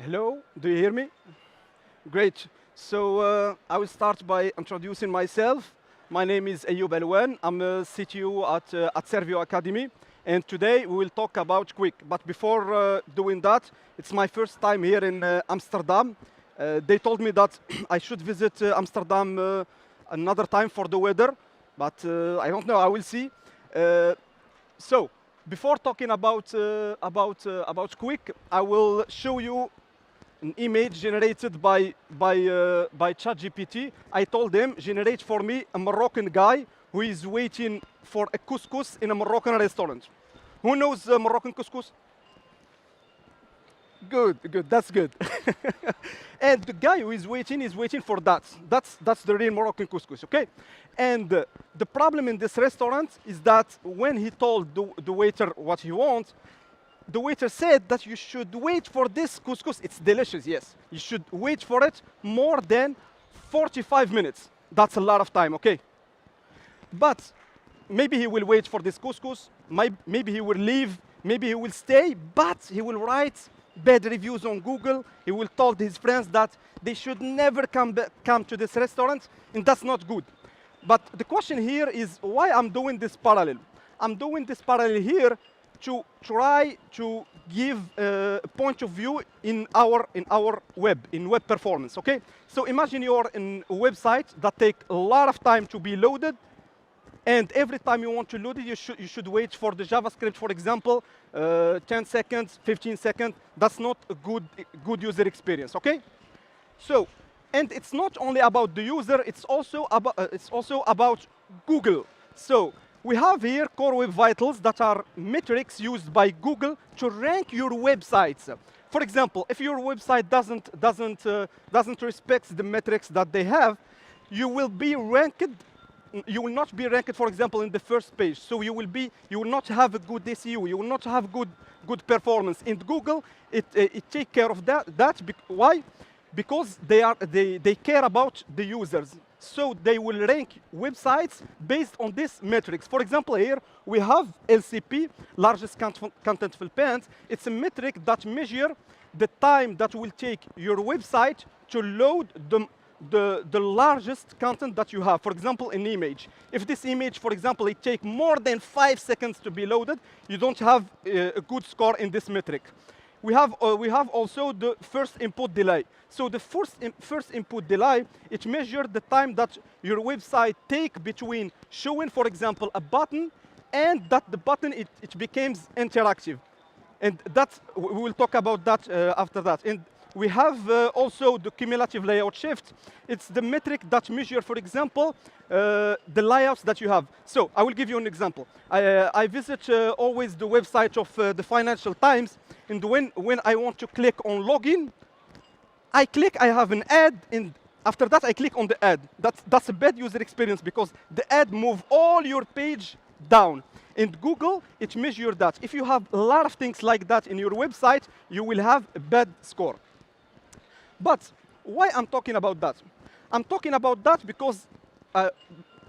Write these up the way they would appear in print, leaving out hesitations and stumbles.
Hello, do you hear me? Great. So I will start by introducing myself. My name is Ayoub Alouane. I'm a CTO at Servio Academy. And today we will talk about Qwik. But before doing that, it's my first time here in Amsterdam. They told me that I should visit Amsterdam another time for the weather. But I don't know, I will see. So before talking about Qwik, I will show you an image generated by ChatGPT. I told them, generate for me a Moroccan guy who is waiting for a couscous in a Moroccan restaurant. Who knows Moroccan couscous? Good, good, that's good. And the guy who is waiting for that. That's the real Moroccan couscous, okay? And the problem in this restaurant is that when he told the waiter what he wants, the waiter said that you should wait for this couscous. It's delicious, yes. You should wait for it more than 45 minutes. That's a lot of time, okay? But maybe he will wait for this couscous. Maybe he will leave. Maybe he will stay. But he will write bad reviews on Google. He will tell his friends that they should never come to this restaurant, and that's not good. But the question here is why I'm doing this parallel. I'm doing this parallel here to try to give a point of view in our web performance, okay? So imagine you're in a website that takes a lot of time to be loaded, and every time you want to load it, you should wait for the JavaScript, for example, 10 seconds, 15 seconds. That's not a good user experience, okay? So, and it's not only about the user, it's also about Google. So we have here Core Web Vitals that are metrics used by Google to rank your websites. For example, if your website doesn't respect the metrics that they have, you will be ranked. You will not be ranked, for example, in the first page. So you will not have a good SEO. You will not have good performance. In Google, it take care of that. Why? Because they care about the users. So they will rank websites based on these metrics. For example, here we have LCP, largest content fill pans. It's a metric that measures the time that will take your website to load the largest content that you have. For example, an image. If this image, for example, it takes more than 5 seconds to be loaded, you don't have a good score in this metric. We have also the first input delay. So the first input delay, it measures the time that your website takes between showing, for example, a button and that the button it becomes interactive. And we will talk about that after that. And we have also the cumulative layout shift. It's the metric that measures, for example, the layouts that you have. So I will give you an example. I visit always the website of the Financial Times, and when I want to click on login, I have an ad, and after that I click on the ad. That's a bad user experience because the ad moves all your page down. In Google, it measures that. If you have a lot of things like that in your website, you will have a bad score. But why I'm talking about that? I'm talking about that because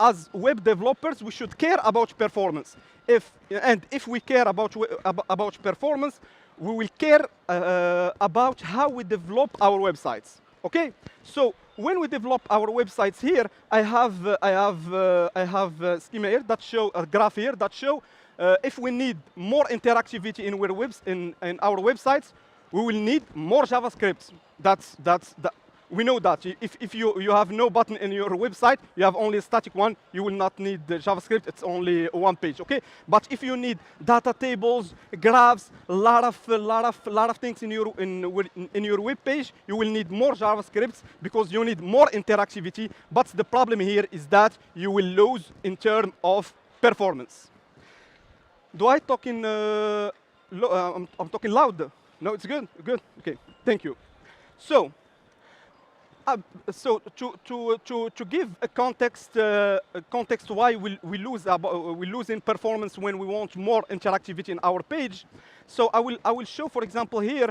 as web developers, we should care about performance. If we care about performance, we will care about how we develop our websites. Okay? So when we develop our websites here, I have a schema here that show a graph here that show if we need more interactivity in our websites, we will need more JavaScript. We know that. If you have no button in your website, you have only a static one, you will not need the JavaScript. It's only one page, okay? But if you need data tables, graphs, a lot of things in your web page, you will need more JavaScript because you need more interactivity. But the problem here is that you will lose in terms of performance. Do I talk in? I'm talking loud. No, it's good. Good. Okay. Thank you. So to give a context why we lose in performance when we want more interactivity in our page. So I will show, for example, here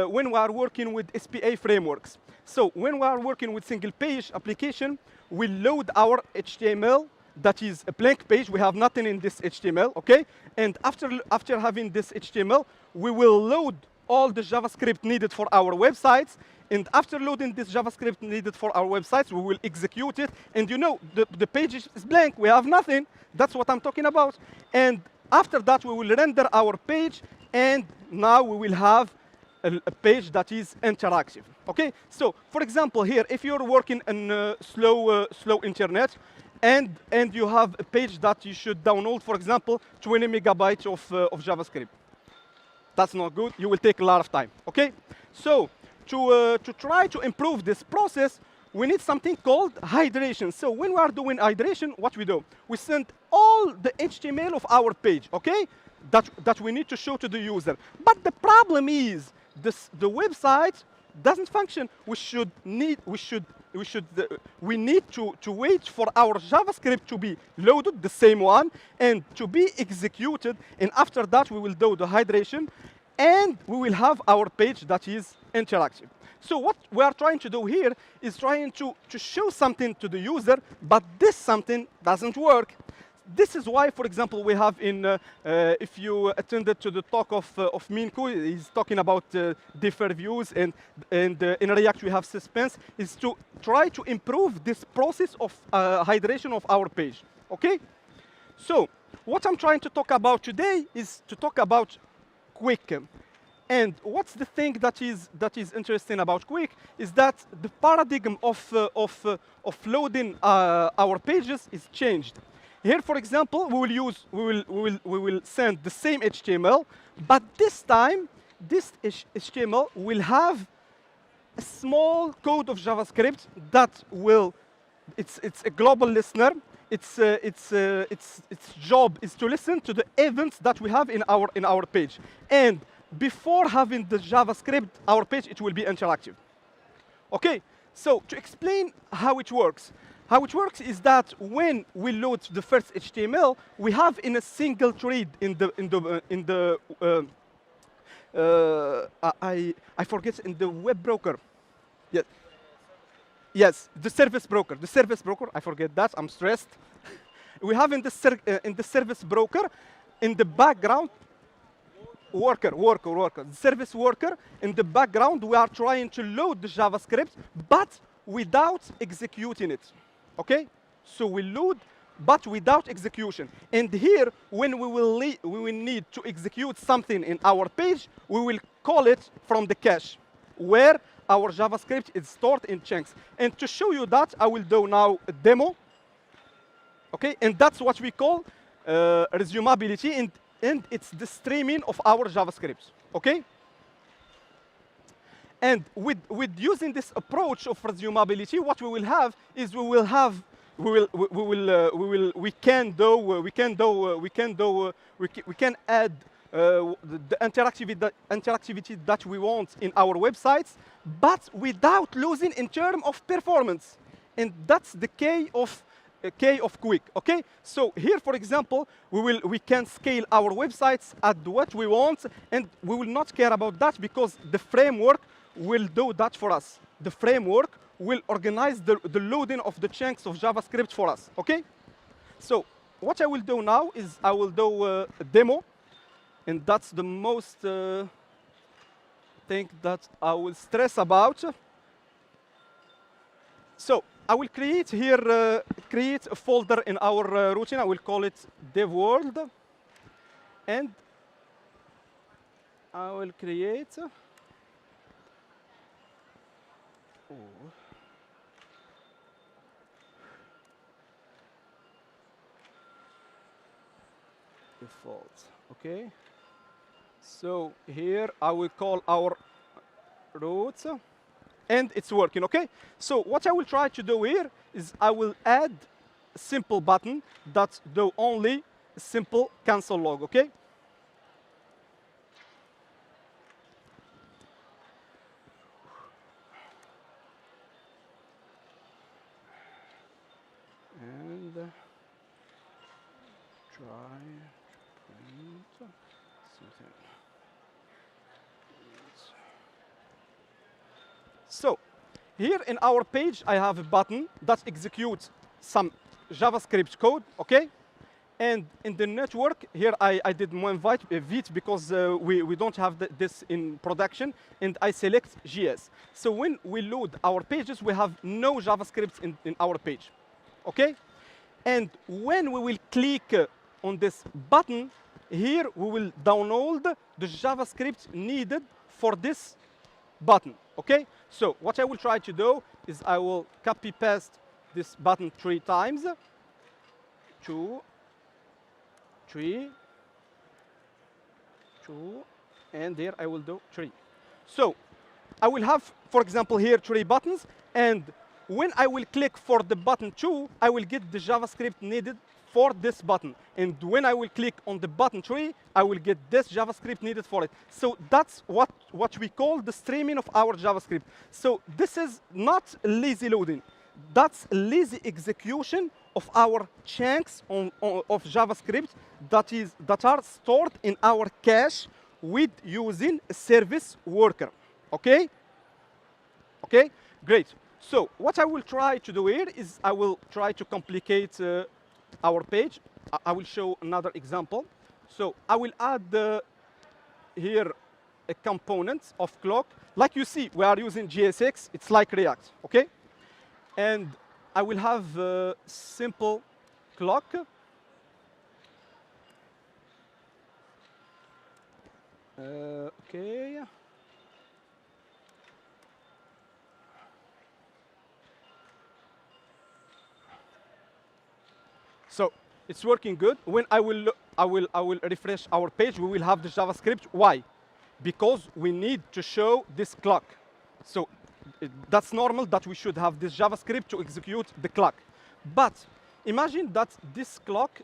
when we are working with SPA frameworks. So when we are working with single page application, we load our HTML. That is a blank page. We have nothing in this HTML, okay? And after having this HTML, we will load all the JavaScript needed for our websites. And after loading this JavaScript needed for our websites, we will execute it. And you know, the page is blank. We have nothing. That's what I'm talking about. And after that, we will render our page. And now we will have a page that is interactive. OK? So for example, here, if you're working on slow internet, and you have a page that you should download, for example, 20 megabytes of JavaScript. That's not good. You will take a lot of time. OK? So to try to improve this process, we need something called hydration. So when we are doing hydration, what we do? We send all the HTML of our page, OK? That we need to show to the user. But the problem is the website doesn't function. We need to wait for our JavaScript to be loaded, the same one, and to be executed. And after that, we will do the hydration, and we will have our page that is interactive. So what we are trying to do here is trying to show something to the user, but this something doesn't work. This is why, for example, we have if you attended to the talk of Minku, he's talking about differ views, and in React we have suspense, is to try to improve this process of hydration of our page. OK? So what I'm trying to talk about today is to talk about Qwik. And what's the thing that is interesting about Qwik is that the paradigm of loading our pages is changed. Here, for example, we will send the same HTML, but this time, this HTML will have a small code of JavaScript that will, it's a global listener. Its job is to listen to the events that we have in our page. And before having the JavaScript, our page, it will be interactive. OK, so to explain how it works. How it works is that when we load the first HTML, we have in a single thread I forget, in the web broker. Yes. Yes, the service broker. The service broker, I forget that. I'm stressed. We have in the service broker, in the background, worker. The service worker, in the background, we are trying to load the JavaScript, but without executing it. OK? So we load, but without execution. And here, when we will need to execute something in our page, we will call it from the cache, where our JavaScript is stored in chunks. And to show you that, I will do now a demo. OK? And that's what we call resumability, and it's the streaming of our JavaScript. OK? And with using this approach of resumability, what we will have is we can add the interactivity that we want in our websites, but without losing in terms of performance. And that's the key of Qwik. OK? So here, for example, we can scale our websites at what we want, and we will not care about that because the framework will do that for us. The framework will organize the loading of the chunks of JavaScript for us. OK? So what I will do now is I will do a demo. And that's the most thing that I will stress about. So I will create here, create a folder in our routine. I will call it DevWorld. And I will create. Default. OK. So here I will call our route, and it's working. OK. So what I will try to do here is I will add a simple button that do only a simple cancel log. OK. And try print something. So here in our page, I have a button that executes some JavaScript code, OK? And in the network, here I did one vite because we don't have this in production, and I select JS. So when we load our pages, we have no JavaScript in our page, okay? And when we will click on this button, here we will download the JavaScript needed for this button, okay? So what I will try to do is I will copy paste this button 3 times, 2, 3, 2, and there I will do 3. So I will have, for example, here 3 buttons, and when I will click for the button 2, I will get the JavaScript needed for this button. And when I will click on the button 3, I will get this JavaScript needed for it. So that's what we call the streaming of our JavaScript. So this is not lazy loading. That's lazy execution of our chunks of JavaScript that are stored in our cache with using a service worker. Okay? Okay? Great. So what I will try to do here is I will try to complicate our page. I will show another example. So I will add here a component of Qwik. Like you see, we are using JSX. It's like React. Okay? And I will have a simple Qwik. Okay. So it's working good. When I will refresh our page, we will have the JavaScript. Why? Because we need to show this Qwik. So that's normal that we should have this JavaScript to execute the Qwik. But imagine that this Qwik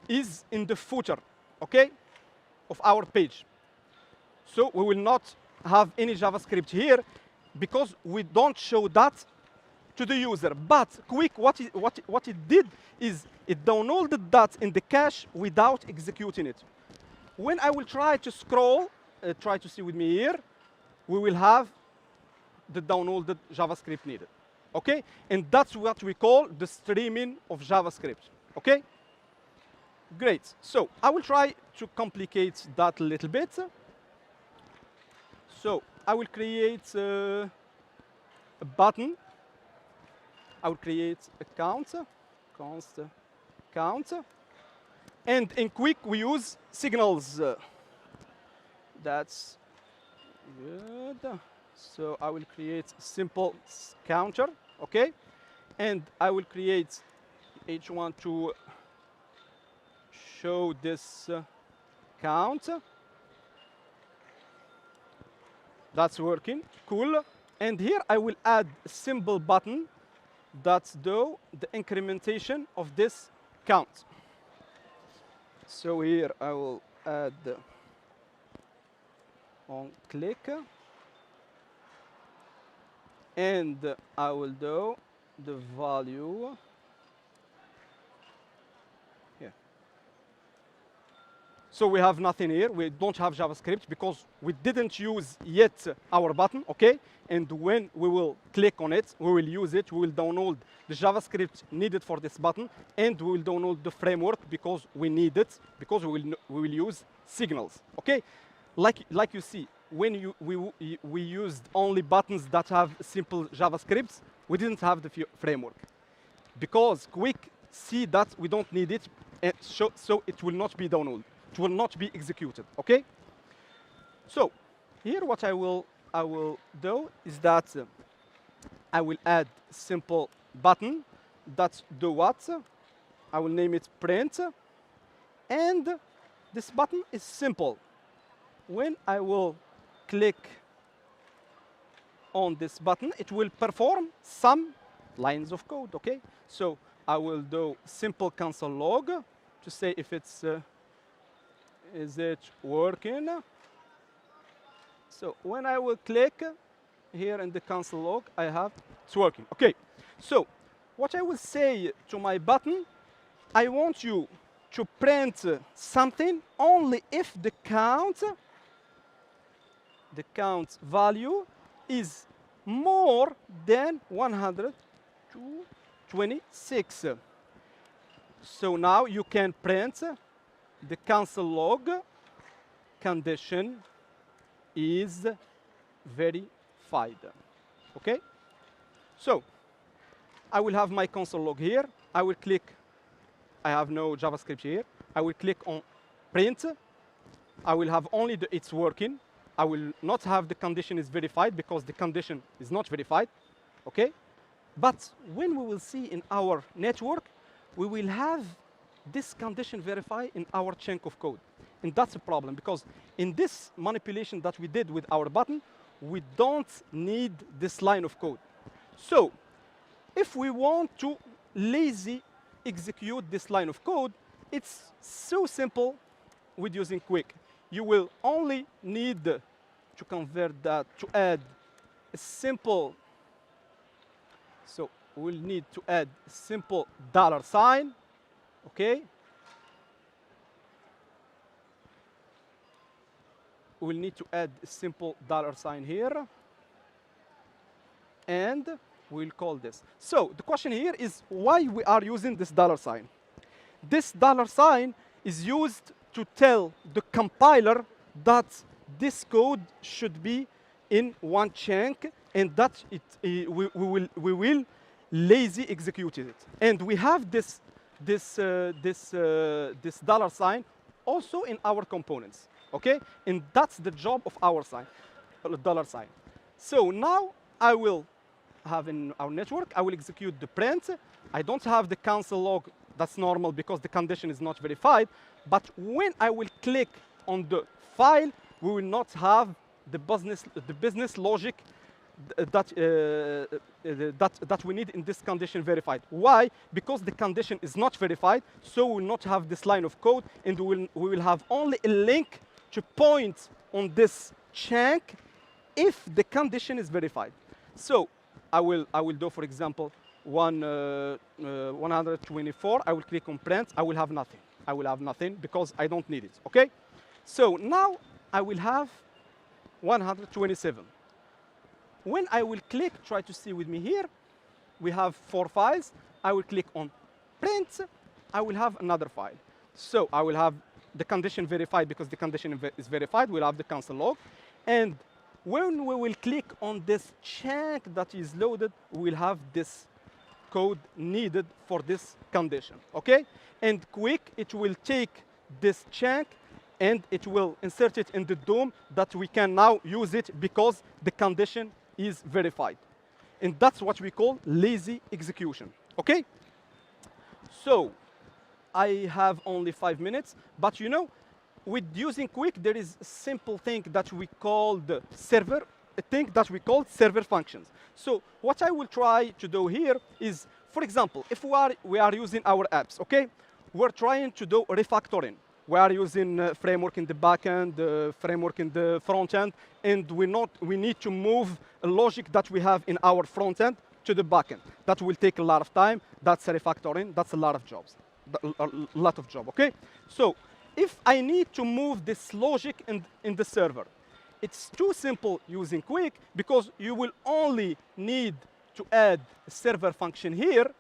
is in the footer, okay, of our page. So we will not have any JavaScript here because we don't show that to the user. But Qwik, what it did is it downloaded that in the cache without executing it. When I will try to scroll, try to see with me here, we will have the downloaded JavaScript needed. Okay? And that's what we call the streaming of JavaScript. Okay? Great. So I will try to complicate that a little bit. So I will create a button. I will create a count, const count. And in Qwik, we use signals. That's good. So I will create a simple counter, okay? And I will create h1 to show this count. That's working, cool. And here I will add a simple button that's do the incrementation of this count. So here I will add on click. And I will do the value here. So we have nothing here. We don't have JavaScript because we didn't use yet our button, okay? And when we will click on it, we will use it. We will download the JavaScript needed for this button, and we will download the framework because we need it, because we will use signals, okay? Like you see, when we used only buttons that have simple JavaScript, we didn't have the framework. Because Qwik see that we don't need it, and so it will not be downloaded. It will not be executed, okay? So here what I will do is that I will add simple button that's do what? I will name it print. And this button is simple. When I will click on this button, it will perform some lines of code, okay? So I will do simple console log to say if it's, is it working? So when I will click here in the console log, I have it's working, okay? So what I will say to my button, I want you to print something only if the count value is more than 126. So now you can print the console log condition is verified. Okay? So I will have my console log here. I will click. I have no JavaScript here. I will click on print. I will have only the it's working. I will not have the condition is verified because the condition is not verified. Okay? But when we will see in our network, we will have this condition verified in our chunk of code. And that's a problem because in this manipulation that we did with our button, we don't need this line of code. So if we want to lazy execute this line of code, it's so simple with using Qwik. You will only need to convert that to add a simple. So we'll need to add a simple $sign, okay? We'll need to add a simple $sign here, and we'll call this. So the question here is why we are using this $sign. This $sign is used to tell the compiler that this code should be in one chunk and that we will lazy execute it. And we have this $sign also in our components, okay? And that's the job of our sign, $sign. So now I will have in our network, I will execute the print. I don't have the console log. That's normal because the condition is not verified. But when I will click on the file, we will not have the business logic that we need in this condition verified. Why? Because the condition is not verified, so we will not have this line of code, and we will have only a link to point on this chunk if the condition is verified. So I will do, for example, 124. I will click on print. I will have nothing. I will have nothing because I don't need it. Okay? So now I will have 127. When I will click, try to see with me here, we have 4 files. I will click on print. I will have another file. So I will have the condition verified because the condition is verified. We'll have the console log. And when we will click on this chunk that is loaded, we'll have this code needed for this condition, okay? And Qwik, it will take this chunk and it will insert it in the DOM that we can now use it because the condition is verified. And that's what we call lazy execution, okay? So I have only 5 minutes, but you know, with using Qwik, there is a simple thing that we call the server, a thing that we call server functions. So what I will try to do here is, for example, if we are using our apps, okay? We're trying to do refactoring. We are using framework in the backend, framework in the front end, and we need to move a logic that we have in our front end to the backend. That will take a lot of time. That's a refactoring. That's a lot of jobs, okay? So if I need to move this logic in the server, it's too simple using Qwik because you will only need to add a server function here,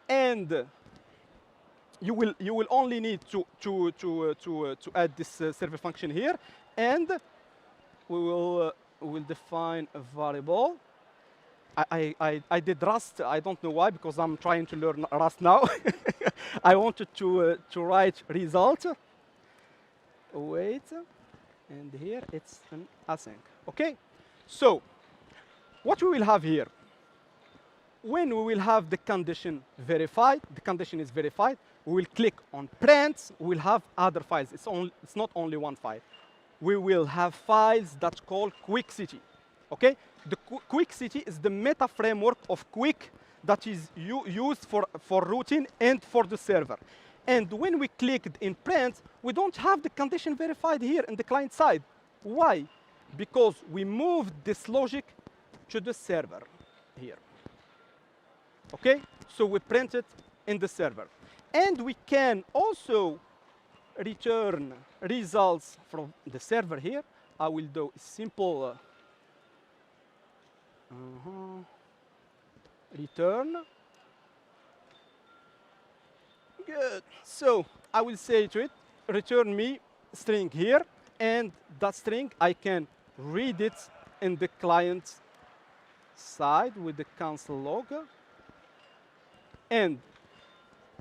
and you will only need to add this server function here, and we will define a variable. I did Rust. I don't know why, because I'm trying to learn Rust now. I wanted to write result. Wait, and here it's an async. Okay, so what we will have here, when we will have the condition verified, the condition is verified, we will click on print. We will have other files. It's not only one file. We will have files that call Qwik City. Okay, the Qwik City is the meta framework of Qwik that is used for routing and for the server. And when we clicked in print, we don't have the condition verified here in the client side. Why? Because we moved this logic to the server here. Okay, so we print it in the server. And we can also return results from the server here. I will do a simple return. Good. So I will say to it, return me string here, and that string I can read it in the client side with the console log. And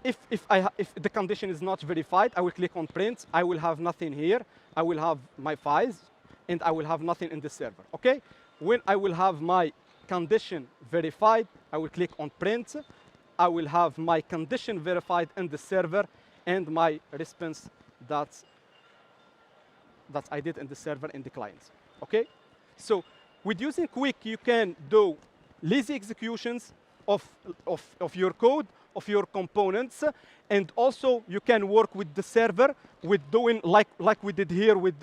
if the condition is not verified, I will click on print. I will have nothing here. I will have my files, and I will have nothing in the server. Okay? When I will have my condition verified, I will click on print. I will have my condition verified in the server and my response that I did in the server in the client. Okay? So with using Qwik, you can do lazy executions of your code, of your components, and also you can work with the server with doing like we did here with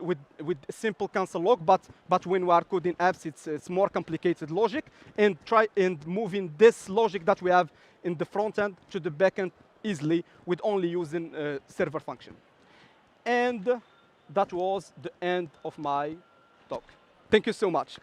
simple console log, but when we are coding apps, it's more complicated logic, and moving this logic that we have in the front end to the back end easily with only using server function. And that was the end of my talk. Thank you so much.